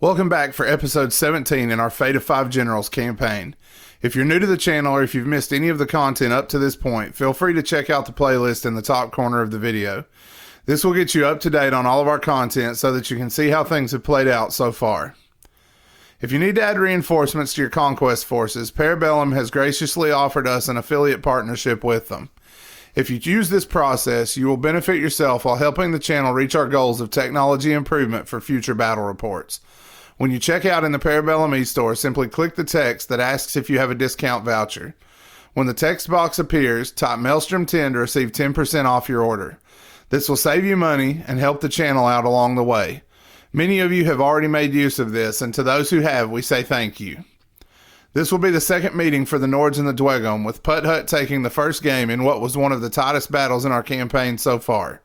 Welcome back for episode 17 in our Fate of 5 Generals campaign. If you're new to the channel or if you've missed any of the content up to this point, feel free to check out the playlist in the top corner of the video. This will get you up to date on all of our content so that you can see how things have played out so far. If you need to add reinforcements to your Conquest forces, Parabellum has graciously offered us an affiliate partnership with them. If you use this process, you will benefit yourself while helping the channel reach our goals of technology improvement for future battle reports. When you check out in the Parabellum eStore, simply click the text that asks if you have a discount voucher. When the text box appears, type Maelstrom 10 to receive 10% off your order. This will save you money and help the channel out along the way. Many of you have already made use of this, and to those who have, we say thank you. This will be the second meeting for the Nords and the Dweghom, with Put Hut taking the first game in what was one of the tightest battles in our campaign so far.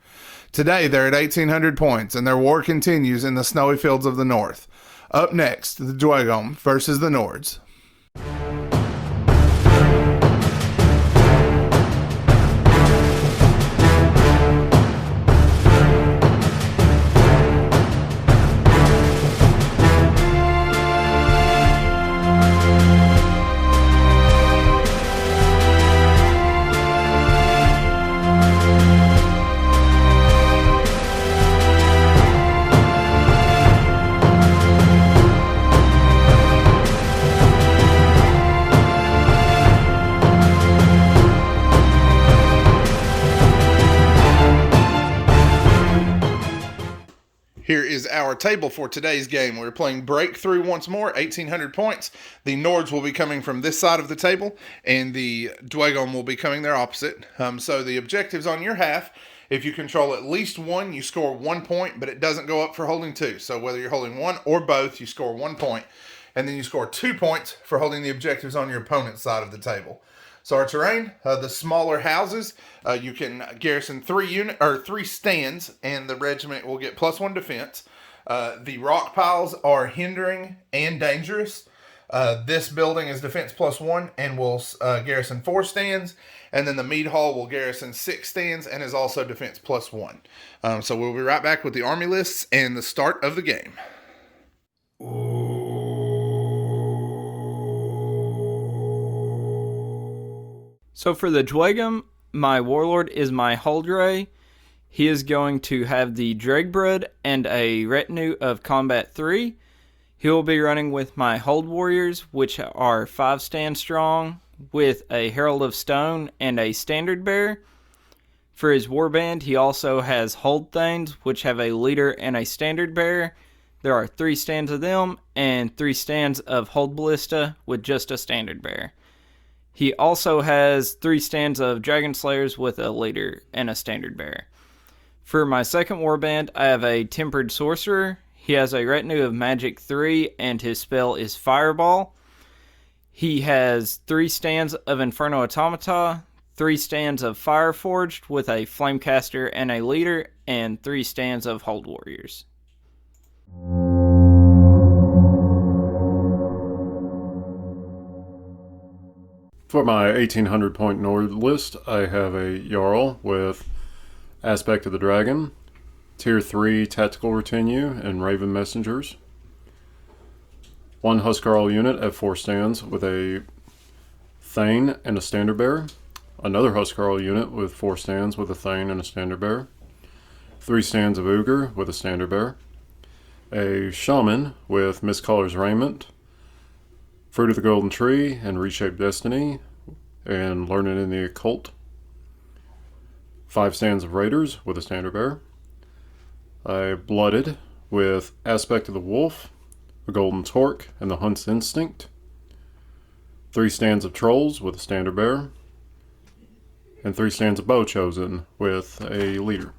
Today, they're at 1,800 points, and their war continues in the snowy fields of the north. Up next, the Dweghom versus the Nords. Here is our table for today's game. We're playing Breakthrough once more, 1,800 points. The Nords will be coming from this side of the table, and the Dweghom will be coming their opposite. So the objectives on your half, if you control at least one, you score 1 point, but it doesn't go up for holding two. So whether you're holding one or both, you score 1 point. And then you score 2 points for holding the objectives on your opponent's side of the table. So our terrain, the smaller houses, you can garrison 3 stands, and the regiment will get +1 defense. The rock piles are hindering and dangerous. This building is defense +1 and will garrison 4 stands. And then the mead hall will garrison 6 stands and is also defense +1. So we'll be right back with the army lists and the start of the game. So for the Dweghom, my warlord is my Huldray. He is going to have the Dregbrood and a retinue of combat 3. He will be running with my Hold Warriors, which are 5 stand strong, with a Herald of Stone and a Standard Bearer. For his warband, he also has Hold Thanes, which have a leader and a Standard Bearer. There are 3 stands of them, and 3 stands of Hold Ballista with just a Standard Bearer. He also has 3 stands of Dragon Slayers with a leader and a Standard Bearer. For my second warband, I have a Tempered Sorcerer. He has a retinue of Magic 3, and his spell is Fireball. He has 3 stands of Inferno Automata, 3 stands of Fireforged with a Flamecaster and a leader, and 3 stands of Hold Warriors. For my 1,800 point Nord list, I have a Jarl with Aspect of the Dragon, Tier 3 Tactical Retinue, and Raven Messengers. 1 Huskarl unit at 4 stands with a Thane and a Standard Bearer. Another Huskarl unit with 4 stands with a Thane and a Standard Bearer. 3 stands of Ogre with a Standard Bearer. A Shaman with Mistcaller's Raiment, Fruit of the Golden Tree, and Reshape Destiny, and Learning in the Occult. 5 stands of Raiders with a Standard Bearer. A Blooded with Aspect of the Wolf, a Golden Torque, and the Hunt's Instinct. 3 stands of Trolls with a Standard Bearer. And 3 stands of Bow Chosen with a leader.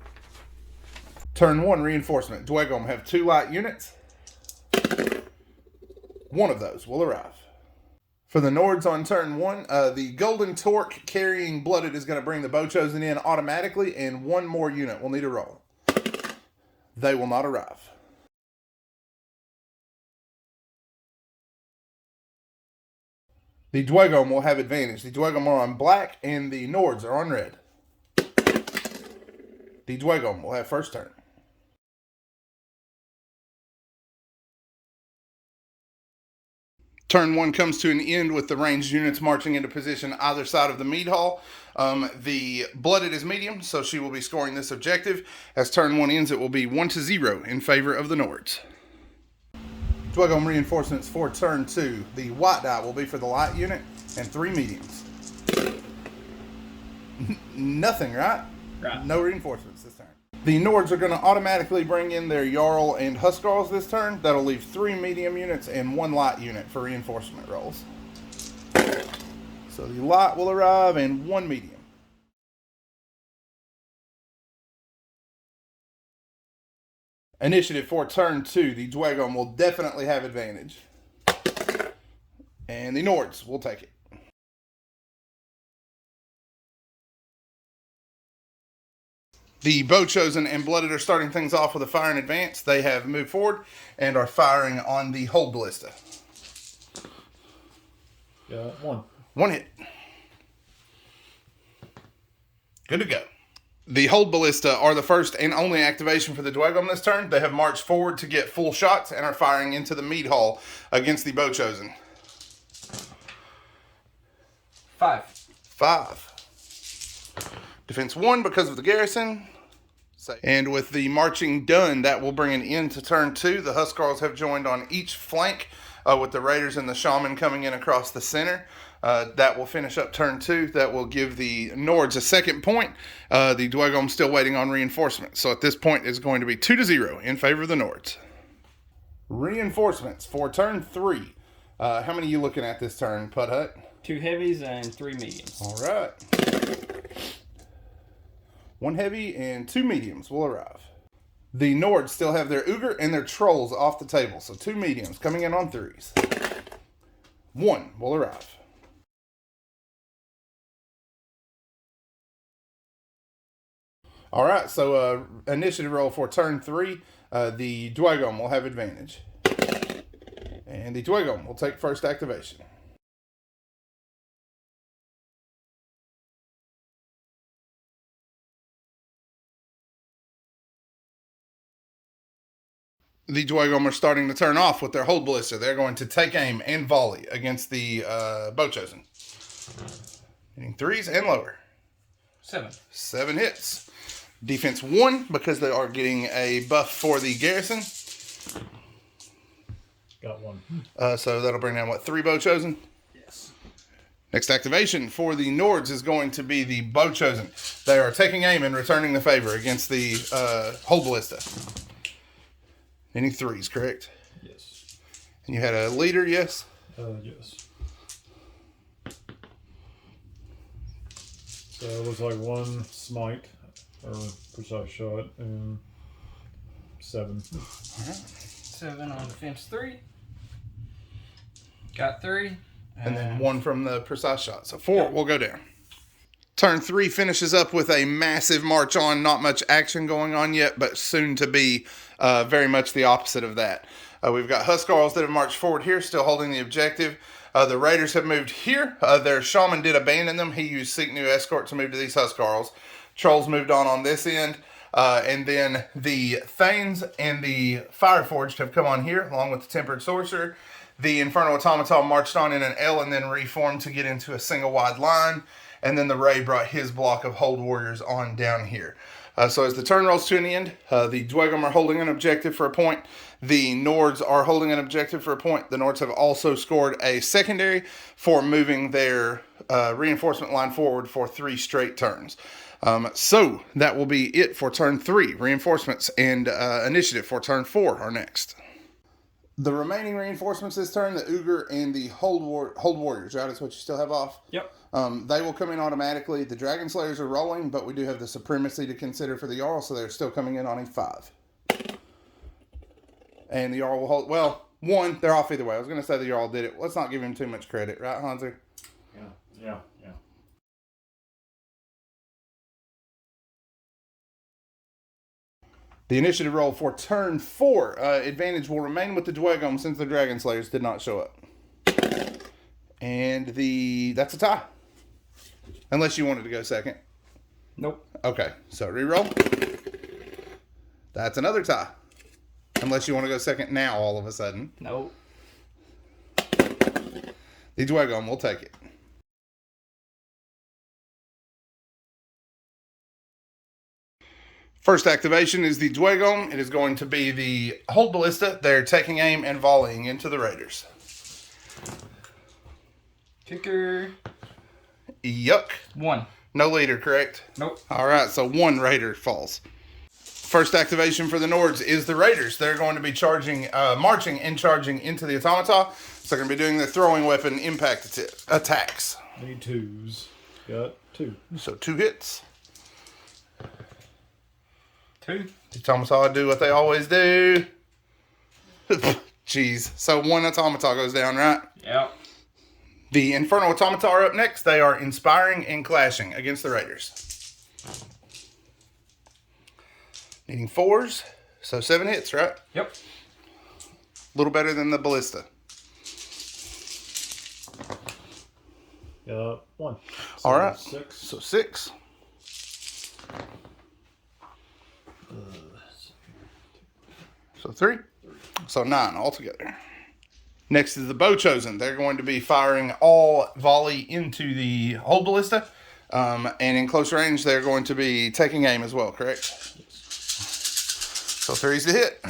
Turn 1 reinforcement. Dweghom have 2 light units. One of those will arrive. For the Nords on turn 1, the Golden Torque carrying Blooded is going to bring the Bow Chosen in automatically, and 1 more unit will need a roll. They will not arrive. The Dweghom will have advantage. The Dweghom are on black, and the Nords are on red. The Dweghom will have first turn. Turn 1 comes to an end with the ranged units marching into position either side of the mead hall. The blooded is medium, so she will be scoring this objective. As turn 1 ends, it will be 1-0 in favor of the Nords. Dweghom reinforcements for turn 2. The white die will be for the light unit and 3 mediums. Nothing, right? Right. No reinforcements this turn. The Nords are going to automatically bring in their Jarl and Huskarls this turn. That'll leave 3 medium units and 1 light unit for reinforcement rolls. So the light will arrive and 1 medium. Initiative for turn 2. The Dweghom will definitely have advantage. And the Nords will take it. The Bowchosen and Blooded are starting things off with a fire in advance. They have moved forward and are firing on the Hold Ballista. Got 1. 1 hit. Good to go. The Hold Ballista are the first and only activation for the Dweghom this turn. They have marched forward to get full shots and are firing into the mead hall against the Bowchosen. 5. 5. Defense 1 because of the garrison. And with the marching done, that will bring an end to turn 2. The Huskarls have joined on each flank with the Raiders and the Shaman coming in across the center. That will finish up turn 2. That will give the Nords a second point. The Dweghom still waiting on reinforcements. So at this point, it's going to be 2-0 in favor of the Nords. Reinforcements for turn 3. How many are you looking at this turn, Pud Hut? 2 heavies and 3 mediums. All right. 1 heavy and 2 mediums will arrive. The Nords still have their Ogre and their Trolls off the table, so 2 mediums coming in on 3s. 1 will arrive. All right, so initiative roll for turn 3. The Dweghom will have advantage. And the Dweghom will take first activation. The Dweghom are starting to turn off with their Hold Ballista. They're going to take aim and volley against the Bowchosen. Hitting 3s and lower. 7. 7 hits. Defense 1 because they are getting a buff for the garrison. Got 1. So that'll bring down, 3 Bowchosen? Yes. Next activation for the Nords is going to be the Bowchosen. They are taking aim and returning the favor against the Hold Ballista. Any 3s, correct? Yes. And you had a leader, yes? Yes. So it looks like 1 smite, or precise shot, and 7. All right. 7 on defense 3. Got 3. And then 1 from the precise shot. So 4 will go down. Turn 3 finishes up with a massive march on. Not much action going on yet, but soon to be very much the opposite of that. We've got Huskarls that have marched forward here, still holding the objective. The Raiders have moved here. Their Shaman did abandon them. He used Seek New Escort to move to these Huskarls. Trolls moved on this end. And then the Thanes and the Fireforged have come on here, along with the Tempered Sorcerer. The Infernal Automaton marched on in an L and then reformed to get into a single wide line. And then the Ray brought his block of Hold Warriors on down here. So as the turn rolls to an end, the Dweghom are holding an objective for a point. The Nords are holding an objective for a point. The Nords have also scored a secondary for moving their reinforcement line forward for 3 straight turns. So that will be it for turn 3. Reinforcements and initiative for turn 4 are next. The remaining reinforcements this turn, the Ogre and the Hold Warriors, right? That's what you still have off? Yep. They will come in automatically. The Dragon Slayers are rolling, but we do have the Supremacy to consider for the Jarl, so they're still coming in on a 5. And the Jarl will hold... Well, 1, they're off either way. I was going to say the Jarl did it. Let's not give him too much credit, right, Hanser? Yeah. The initiative roll for turn 4. Advantage will remain with the Dweghom since the Dragon Slayers did not show up. And that's a tie. Unless you wanted to go second. Nope. Okay, so reroll. That's another tie. Unless you want to go second now all of a sudden. Nope. The Dweghom will take it. First activation is the Dweghom. It is going to be the Hold Ballista. They're taking aim and volleying into the Raiders. Kicker. Yuck. 1. No leader, correct? Nope. All right, so 1 Raider falls. First activation for the Nords is the Raiders. They're going to be marching and charging into the Automata. So they're going to be doing their throwing weapon impact attacks. Need 2s. Got 2. So 2 hits. 2. The Automata do what they always do. Jeez. So 1 Automata goes down, right? Yep. The Infernal Automata are up next. They are inspiring and clashing against the Raiders. Needing 4s. So 7 hits, right? Yep. A little better than the Ballista. Got 1. All right. 6. So 6. So 3. So 9 altogether. Next is the Bow Chosen. They're going to be firing all volley into the Hold Ballista. And in close range, they're going to be taking aim as well, correct? So 3's the hit.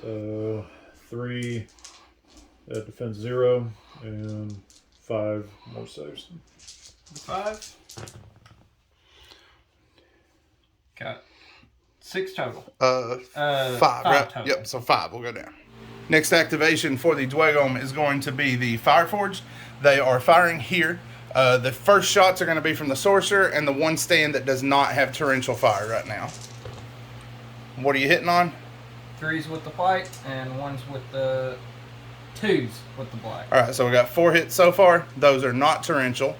So 3 defense 0 and 5 more saves. 5. Got 6 total. 5, right? Total. Yep, so 5 will go down. Next activation for the Dweghom is going to be the Fireforge. They are firing here. The first shots are going to be from the Sorcerer and the one stand that does not have torrential fire right now. What are you hitting on? 3's with the white and 1's with the 2's with the black. All right, so we got 4 hits so far. Those are not torrential.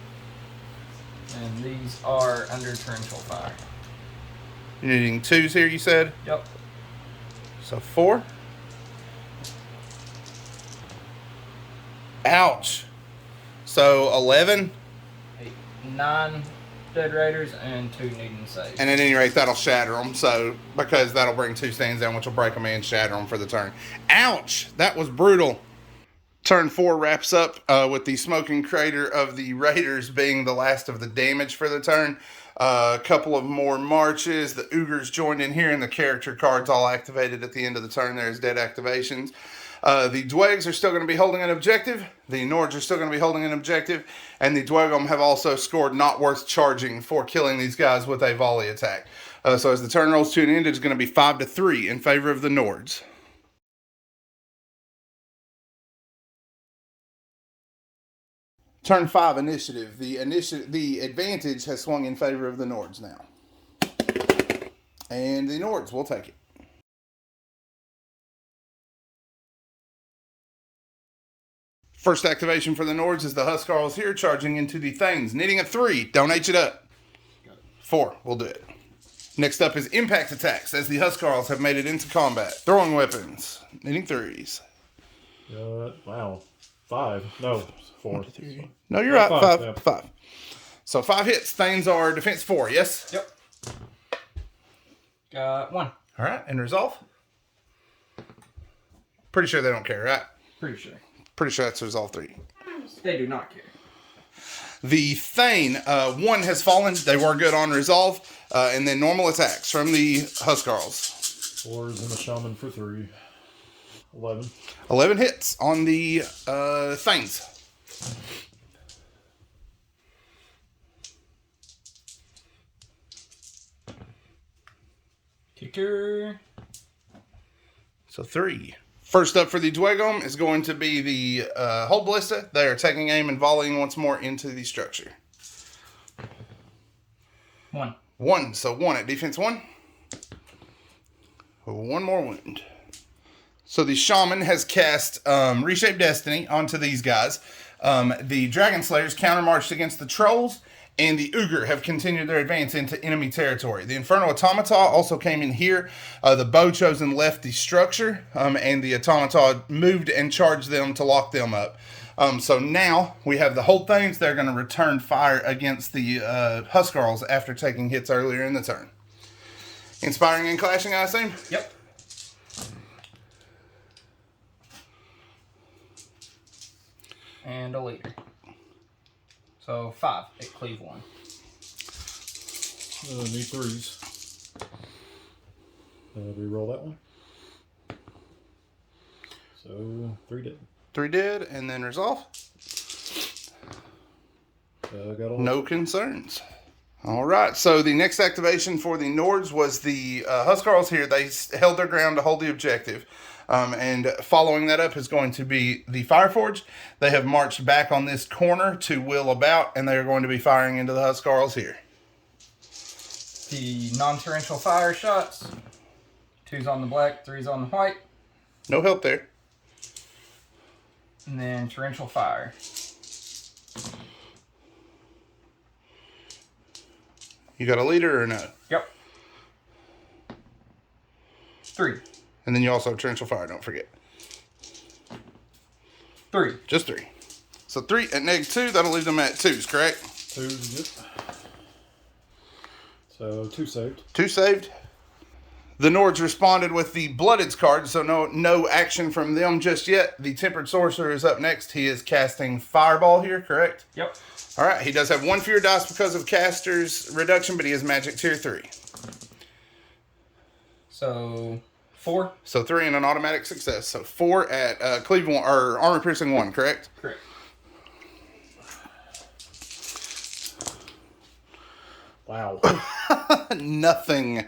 And these are under torrential fire. You're needing 2s here, you said? Yep. So 4. Ouch. So 11. 8, 9 dead raiders and 2 needing saves. And at any rate, that'll shatter them. So, because that'll bring 2 stands down, which will break them and shatter them for the turn. Ouch! That was brutal. Turn 4 wraps up with the Smoking Crater of the Raiders being the last of the damage for the turn. A couple of more marches. The Ogres joined in here, and the character cards all activated at the end of the turn. There's dead activations. The Dwegs are still going to be holding an objective. The Nords are still going to be holding an objective. And the Dweghom have also scored not worth charging for killing these guys with a volley attack. So as the turn rolls to an end, it's going to be 5-3 in favor of the Nords. Turn 5 initiative. The advantage has swung in favor of the Nords now. And the Nords will take it. First activation for the Nords is the Huskarls here, charging into the Thanes. Needing a 3. Don't H it up. 4. We'll do it. Next up is impact attacks, as the Huskarls have made it into combat. Throwing weapons. Needing 3s. Wow. 5. No, 4. 3. No, you're right. 5. Yeah. 5. So 5 hits. Thanes are defense 4, yes? Yep. Got 1. All right, and resolve? Pretty sure they don't care, right? Pretty sure. Pretty sure that's resolve 3. They do not care. The Thane, 1 has fallen. They were good on resolve. And then normal attacks from the Huskarls. 4s and a shaman for 3. 11. 11 hits on the Thanes. Kicker. So 3. First up for the Dweghom is going to be the Hold Ballista. They are taking aim and volleying once more into the structure. 1. 1. So 1 at defense 1. 1 more wound. So the Shaman has cast Reshape Destiny onto these guys. The Dragon Slayers countermarched against the Trolls, and the Ogre have continued their advance into enemy territory. The Infernal Automata also came in here. The Bow Chosen left the structure, and the Automata moved and charged them to lock them up. So now we have the whole things. They're going to return fire against the Huskarls after taking hits earlier in the turn. Inspiring and clashing, I assume? Yep. and a leader. So 5 at cleave 1. Need 3s. Reroll that one. So 3 dead. 3 dead, and then resolve. Got No concerns. All right, so the next activation for the Nords was the Huskarls here. They held their ground to hold the objective. And following that up is going to be the Fireforge. They have marched back on this corner to wheel about, and they are going to be firing into the Huskarls here. The non-torrential fire shots. 2's on the black, 3's on the white. No help there. And then torrential fire. You got a leader or no? Yep. 3. And then you also have torrential fire, don't forget. 3. Just 3. So 3 at -2, that'll leave them at 2s, correct? 2s, yep. So 2 saved. 2 saved. The Nords responded with the Blooded's card, so no action from them just yet. The Tempered Sorcerer is up next. He is casting Fireball here, correct? Yep. All right, he does have 1 fear dice because of caster's reduction, but he is magic tier 3. So 4. So 3 and an automatic success. So 4 at cleave 1 or armor piercing 1, correct? Correct. Wow. Nothing.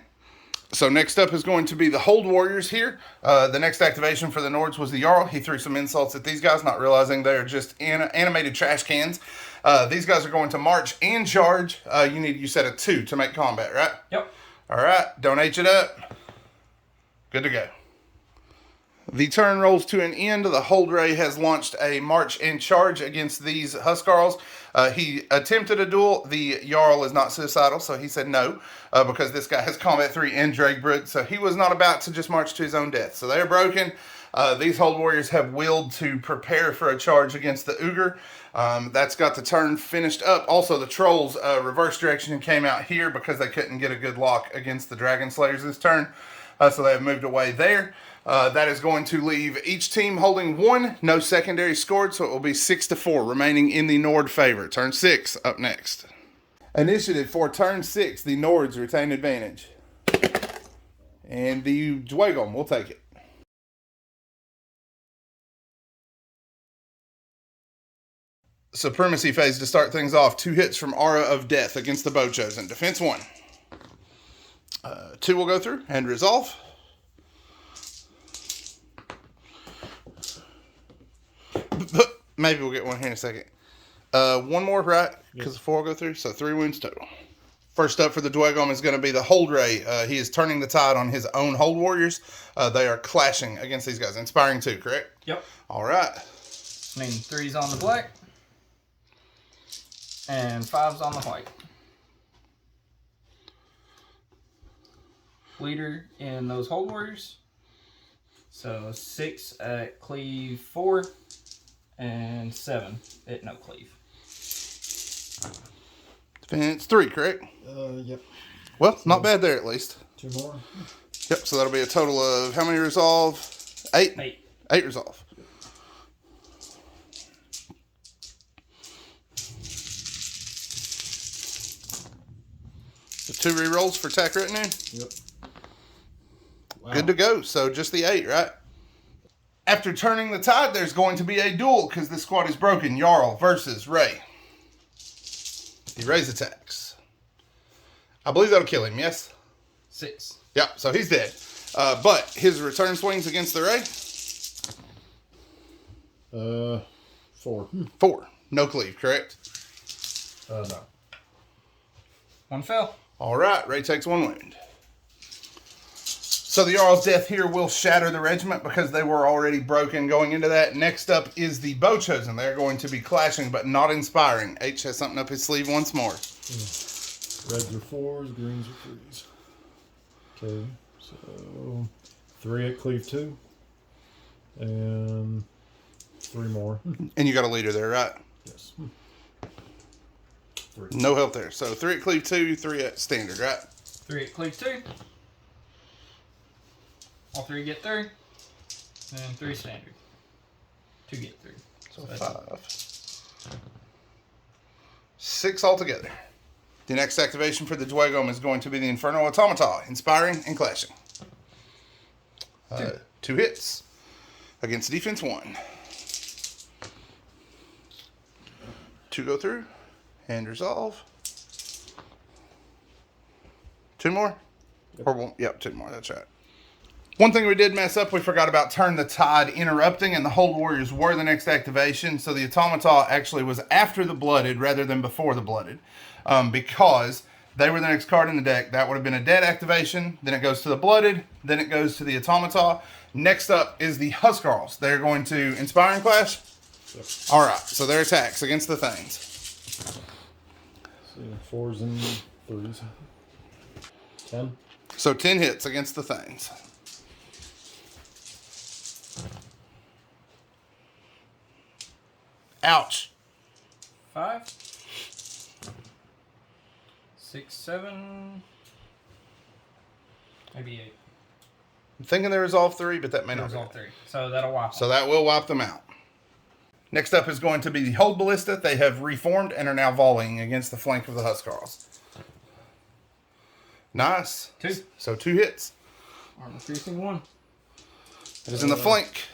So next up is going to be the Hold Warriors here. The next activation for the Nords was the Jarl. He threw some insults at these guys, not realizing they're just animated trash cans. These guys are going to march and charge. You said a 2 to make combat, right? Yep. All right, don't H it up. Good to go. The turn rolls to an end. The Hold Ray has launched a march and charge against these Huskarls. He attempted a duel. The Jarl is not suicidal, so he said no, because this guy has Combat 3 and Dragbrood, so he was not about to just march to his own death. So they are broken. These Hold Warriors have willed to prepare for a charge against the Ogre. That's got the turn finished up. Also, the Trolls reverse direction came out here because they couldn't get a good lock against the Dragon Slayers this turn. So they have moved away there. That is going to leave each team holding 1, no secondary scored, so it will be 6-4 remaining in the Nord favor. Turn 6 up next. Initiative for turn 6, the Nords retain advantage. And the Dweghom will take it. Supremacy phase to start things off. 2 hits from Aura of Death against the Bowchosen. Defense 1. 2 will go through and resolve. Maybe we'll get 1 here in a second. 1 more, right? Because 4 will go through. So 3 wounds total. First up for the Dweghom is going to be the Hold Ray. He is turning the tide on his own Hold Warriors. They are clashing against these guys. Inspiring 2, correct? Yep. All right. I mean, 3's on the black. And 5's on the white. Leader in those Hold Warriors. So 6 at cleave 4. And 7 at no cleave. Defense 3, correct? Yep. Well, not bad there at least. 2 more. Yep, so that'll be a total of how many resolve? 8? 8. 8 resolve. So 2 rerolls for attack retinue. Yep. Wow. Good to go. So just the 8, right? After turning the tide, there's going to be a duel because this squad is broken. Jarl versus Ray. He Ray's attacks. I believe that'll kill him, yes? 6. Yep, so he's dead. But his return swings against the Ray? 4. 4. No cleave, correct? No. 1 fell. All right, Ray takes 1 wound. So the Jarl's death here will shatter the regiment because they were already broken going into that. Next up is the Bowchosen. They're going to be clashing but not inspiring. H has something up his sleeve once more. Reds are 4s, greens are 3s. Okay, so 3 at cleave 2. And 3 more. And you got a leader there, right? Yes. 3. No help there. So 3 at cleave 2, 3 at standard, right? 3 at cleave 2. All 3 get through. And 3 standard. 2 get through. So 5. 6 altogether. The next activation for the Dweghom is going to be the Infernal Automata, inspiring and clashing. 2 hits against defense 1. 2 go through and resolve. 2 more? Yep. Or 1? Yep, 2 more. That's right. One thing we did mess up, we forgot about Turn the Tide interrupting, and the Hold Warriors were the next activation. So the Automata actually was after the Blooded rather than before the Blooded, because they were the next card in the deck. That would have been a dead activation. Then it goes to the Blooded. Then it goes to the Automata. Next up is the Huskarls. They're going to Inspire and Clash. Yep. All right, so their attacks against the Thanes. So 4s and 3s. 10. So 10 hits against the Thanes. Ouch. 5, 6, 7, maybe 8. I'm thinking they resolve 3, but that may not resolve 3. So that'll wipe them. So that will wipe them out. Next up is going to be the Hold Ballista. They have reformed and are now volleying against the flank of the Huskarls. Nice. 2. So 2 hits. Armor piercing 1. It is in the flank.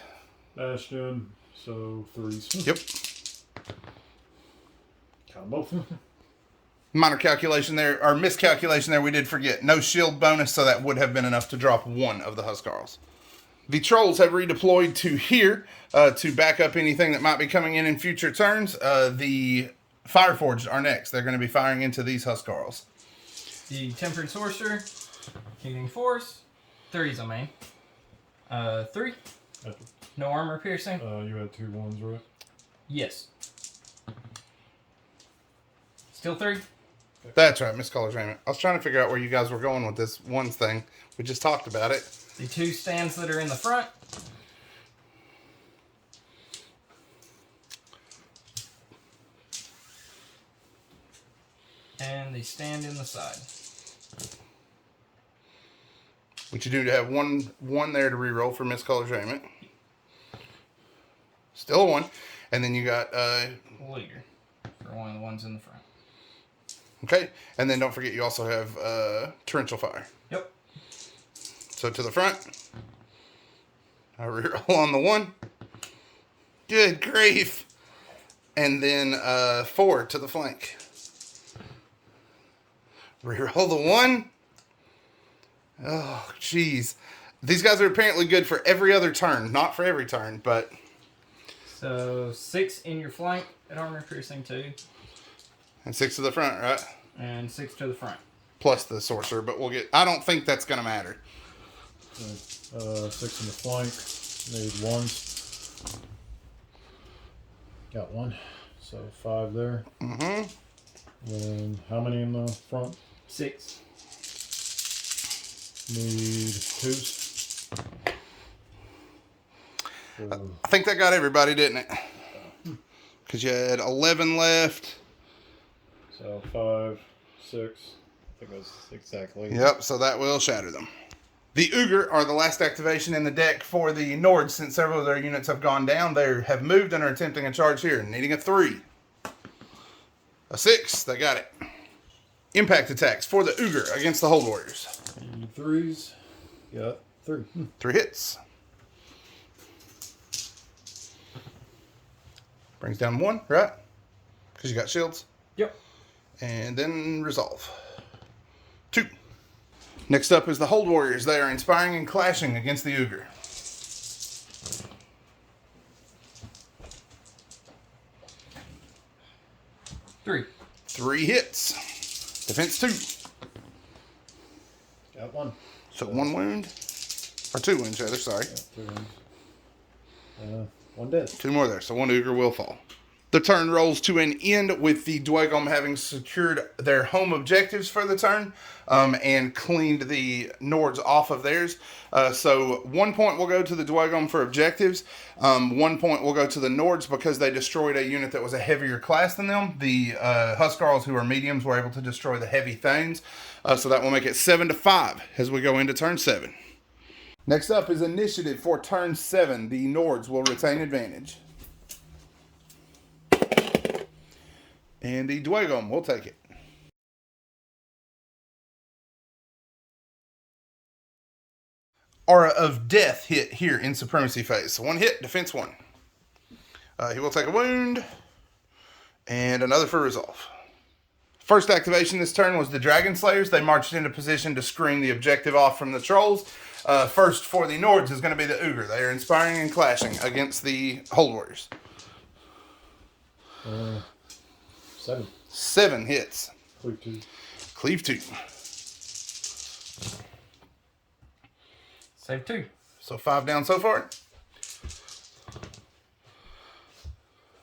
Bastion, so 3s. Yep. Combo. Minor calculation there, or miscalculation there, we did forget. No shield bonus, so that would have been enough to drop 1 of the Huskarls. The Trolls have redeployed to here to back up anything that might be coming in future turns. The Fireforged are next. They're going to be firing into these Huskarls. The Tempered Sorcerer, Healing Force, 3s I mean. 3. No armor piercing. You had 2 1s, right? Yes. Still 3. That's right, Miscolor's Raiment. I was trying to figure out where you guys were going with this ones thing. We just talked about it. The 2 stands that are in the front. And the stand in the side. What you do to have one there to reroll for Miscolor's Raiment. Still a 1. And then you got Leader for one of the ones in the front. Okay, and then don't forget you also have Torrential Fire. Yep. So to the front. I reroll on the 1. Good grief. And then 4 to the flank. Reroll the 1. Oh, jeez. These guys are apparently good for every other turn. Not for every turn, but... So 6 in your flank at armor piercing 2. And 6 to the front, right? And 6 to the front. Plus the sorcerer, but we'll get... I don't think that's going to matter. 6 in the flank. Made 1s. Got 1. So 5 there. Mm-hmm. And how many in the front? 6. Need 2s. I think that got everybody, didn't it? Because you had 11 left. So 5, 6. I think it was exactly. Yep, so that will shatter them. The Ogre are the last activation in the deck for the Nords. Since several of their units have gone down, they have moved and are attempting a charge here, needing a 3. A 6, they got it. Impact attacks for the Ogre against the Hold Warriors. 3s. Got 3. 3 hits. Brings down 1, right? Because you got shields. Yep. And then resolve. 2. Next up is the Hold Warriors. They are inspiring and clashing against the Ogre. Three. 3 hits. Defense 2. Got 1. So 1 wound. Or 2 wounds, rather, sorry. Yeah, 2 wounds. 1 dead. 2 more there, so 1 Ogre will fall. The turn rolls to an end with the Dweghom having secured their home objectives for the turn and cleaned the Nords off of theirs. So 1 point will go to the Dweghom for objectives. 1 point will go to the Nords because they destroyed a unit that was a heavier class than them. The Huskarls, who are mediums, were able to destroy the heavy Thanes. So that will make it 7-5 as we go into turn 7. Next up is initiative for turn 7. The Nords will retain advantage. And the Dweghom will take it. Aura of Death hit here in Supremacy phase. So 1 hit, defense 1. He will take a wound. And another for resolve. First activation this turn was the Dragon Slayers. They marched into position to screen the objective off from the Trolls. First for the Nords is going to be the Ogre. They are inspiring and clashing against the Hold Warriors. 7. 7 hits. Cleave 2. Cleave 2. Save 2. So 5 down so far.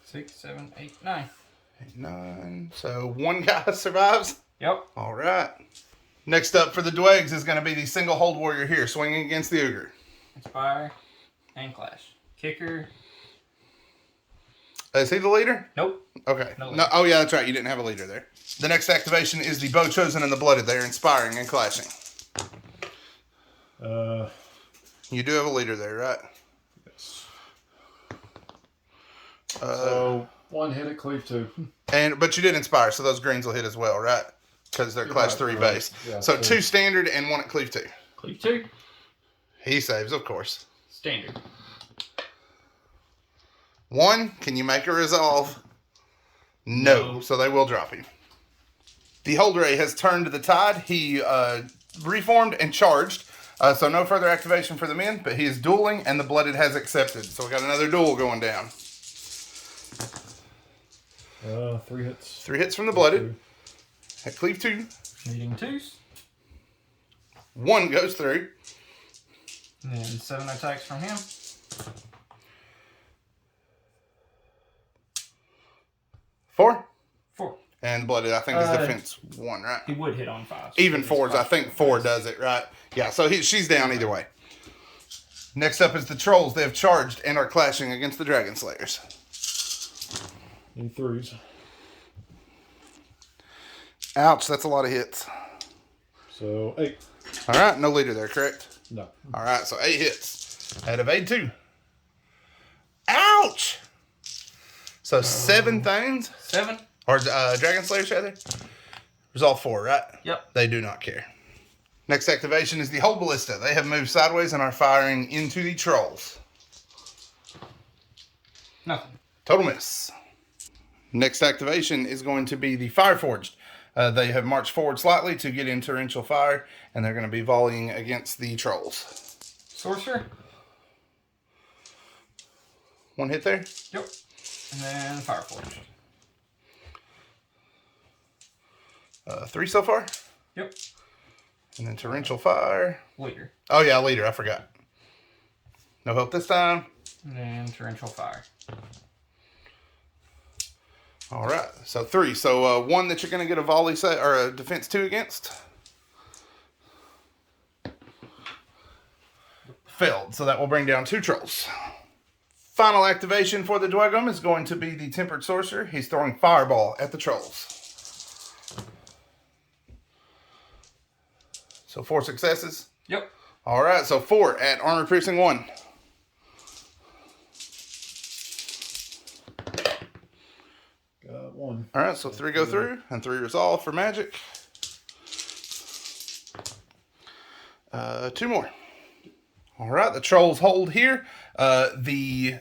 6, 7, 8, 9. 9. So 1 guy survives. Yep. All right. Next up for the Dweghs is going to be the single Hold Warrior here, swinging against the Ogre. Inspire and clash. Kicker. Is he the leader? Nope. Okay. No No. Oh, yeah, that's right. You didn't have a leader there. The next activation is the Bow Chosen and the Blooded. They are inspiring and clashing. You do have a leader there, right? Yes. So 1 hit at Cleave 2. But you did inspire, so those greens will hit as well, right? Because they're class 3 base. Yeah, so so 2 standard and 1 at Cleave 2. Cleave 2. He saves, of course. Standard. 1, can you make a resolve? No. So they will drop him. The Hold Ray has turned the tide. He reformed and charged. So no further activation for the men, but he is dueling and the Blooded has accepted. So we got another duel going down. 3 hits. 3 hits from the Blooded. At Cleave 2. Needing 2s. 1 goes through. And then 7 attacks from him. 4. 4. And Blooded, I think, is defense 1, right? He would hit on 5. Even 4s, I think 4 does it, right? Yeah, so she's down either way. Next up is the Trolls. They have charged and are clashing against the Dragon Slayers. Need 3s. Ouch, that's a lot of hits. So 8. All right, no leader there, correct? No. All right, so 8 hits. I'd evade 2. Ouch! So 7 things? 7. Or Dragon Slayers, rather? Resolve 4, right? Yep. They do not care. Next activation is the Hold Ballista. They have moved sideways and are firing into the Trolls. Nothing. Total miss. Next activation is going to be the Fireforged. They have marched forward slightly to get in torrential fire, and they're going to be volleying against the Trolls. Sorcerer. 1 hit there. Yep. And then Fireforged. 3 so far. Yep. And then torrential fire. Leader. Oh yeah, leader. I forgot. No help this time. And then torrential fire. All right. So 3. So 1 that you're going to get a volley set or a defense 2 against. Failed. So that will bring down 2 Trolls. Final activation for the Dweghom is going to be the Tempered Sorcerer. He's throwing Fireball at the Trolls. So 4 successes. Yep. All right, so 4 at Armor Piercing 1. Got 1. All right, so 3 go through and 3 resolve for magic. 2 more. All right, the Trolls hold here. The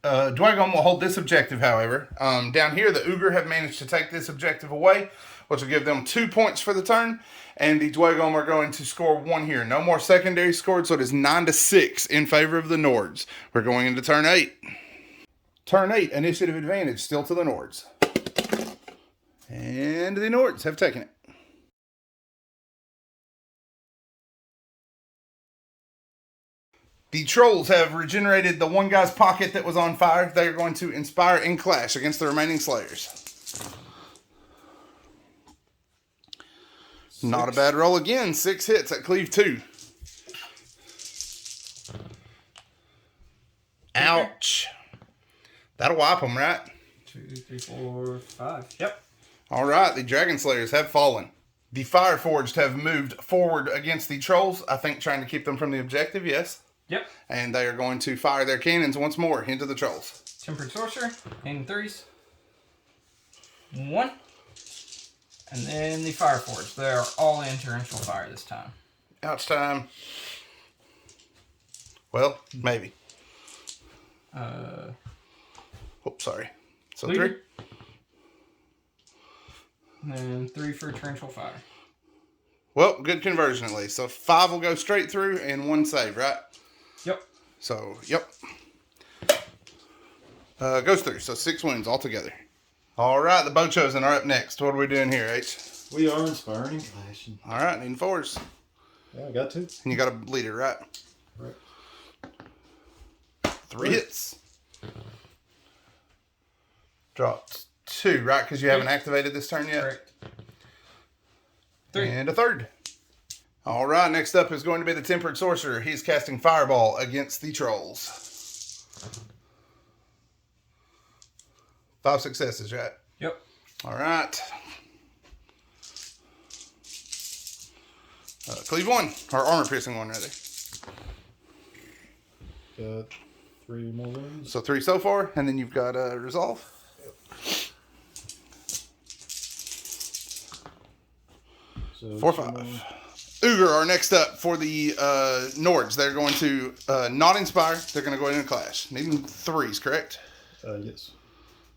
Dweghom will hold this objective, however. Down here, the Ogre have managed to take this objective away, which will give them 2 points for the turn. And the Dweghom are going to score 1 here. No more secondary scored, so it is 9-6 in favor of the Nords. We're going into turn 8. Turn 8, initiative advantage, still to the Nords. And the Nords have taken it. The Trolls have regenerated the 1 guy's pocket that was on fire. They are going to inspire and clash against the remaining Slayers. 6. Not a bad roll again. 6 hits at Cleave 2. Ouch. That'll wipe them, right? 2, 3, 4, 5. Yep. All right, the Dragon Slayers have fallen. The Fireforged have moved forward against the Trolls, I think trying to keep them from the objective, yes. Yep. And they are going to fire their cannons once more into the Trolls. Tempered Sorcerer. And 3s. 1. And then the Fire Forge. They are all in torrential fire this time. Ouch time. Well, maybe. Oops, sorry. So Bleeder. 3. And then 3 for torrential fire. Well, good conversion at least. So 5 will go straight through and 1 save, right? Yep. So, yep. Goes through. So 6 wounds altogether. All right, the Bow Chosen are up next. What are we doing here, H? We are inspiring and clashing. All right, needing 4s. Yeah, I got 2. And you got a bleeder, right? Right. 3 hits. Dropped 2, right? Because you haven't activated this turn yet? Correct. 3. And a 3rd. All right, next up is going to be the Tempered Sorcerer. He's casting Fireball against the Trolls. 5 successes, right? Yep. All right. Cleave 1, or armor piercing 1, rather. Got 3 more wounds. So 3 so far, and then you've got Resolve. So 4, 2 5. more. Uger are next up for the Nords. They're going to not inspire. They're going to go in and clash. Needing 3s, correct? Yes.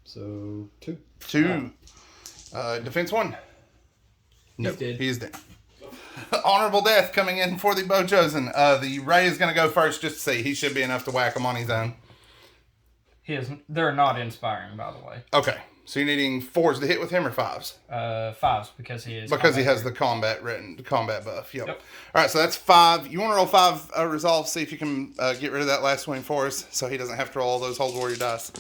So 2. 2. Defense 1. Nope, dead. he is dead. Honorable death coming in for the Bow Chosen. The Ray is going to go first just to see. He should be enough to whack him on his own. They're not inspiring, by the way. Okay. So you're needing 4s to hit with him or 5s? 5s because he is. Because he has the combat buff. Yep. All right, so that's 5. You want to roll 5 resolve, see if you can get rid of that last wound for us so he doesn't have to roll all those Hold Warrior dice.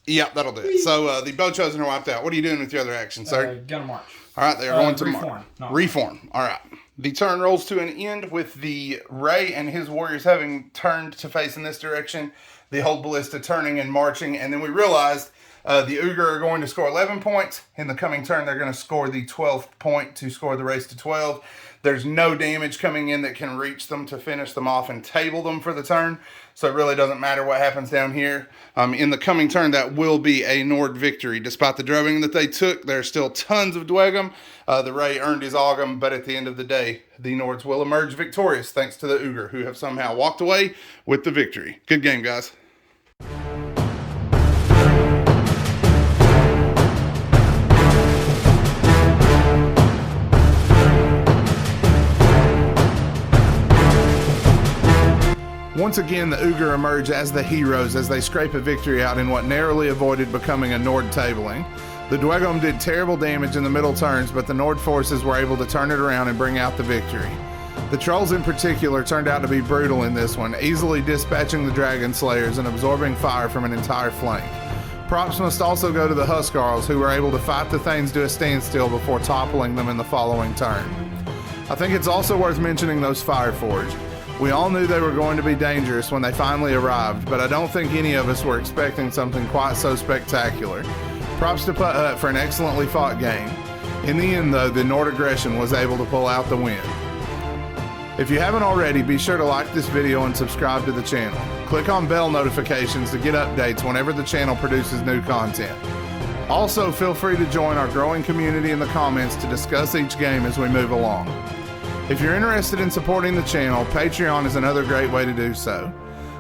Yep, that'll do it. So the Bow Chosen are wiped out. What are you doing with your other action, sir? Gonna march. All right, they are going to reform. Reform. All right. The turn rolls to an end with the Ray and his warriors having turned to face in this direction, the Hold Ballista turning and marching, and then we realized the Uger are going to score 11 points. In the coming turn, they're going to score the 12th point to score the race to 12. There's no damage coming in that can reach them to finish them off and table them for the turn. So it really doesn't matter what happens down here. In the coming turn, that will be a Nord victory. Despite the drubbing that they took, there's still tons of Dweghom. The Ray earned his Ogham, but at the end of the day, the Nords will emerge victorious thanks to the Uger, who have somehow walked away with the victory. Good game, guys. Once again, the Uger emerge as the heroes as they scrape a victory out in what narrowly avoided becoming a Nord tabling. The Dweghom did terrible damage in the middle turns, but the Nord forces were able to turn it around and bring out the victory. The Trolls in particular turned out to be brutal in this one, easily dispatching the Dragon Slayers and absorbing fire from an entire flank. Props must also go to the Huskarls, who were able to fight the Thanes to a standstill before toppling them in the following turn. I think it's also worth mentioning those Fireforged. We all knew they were going to be dangerous when they finally arrived, but I don't think any of us were expecting something quite so spectacular. Props to Putt Hut for an excellently fought game. In the end, though, the Nord aggression was able to pull out the win. If you haven't already, be sure to like this video and subscribe to the channel. Click on bell notifications to get updates whenever the channel produces new content. Also, feel free to join our growing community in the comments to discuss each game as we move along. If you're interested in supporting the channel, Patreon is another great way to do so.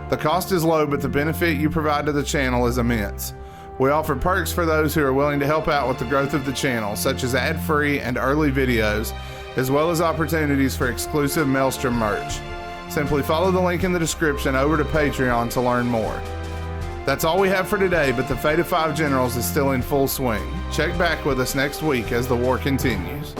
The cost is low, but the benefit you provide to the channel is immense. We offer perks for those who are willing to help out with the growth of the channel, such as ad-free and early videos, as well as opportunities for exclusive Maelstrom merch. Simply follow the link in the description over to Patreon to learn more. That's all we have for today, but the fate of 5 generals is still in full swing. Check back with us next week as the war continues.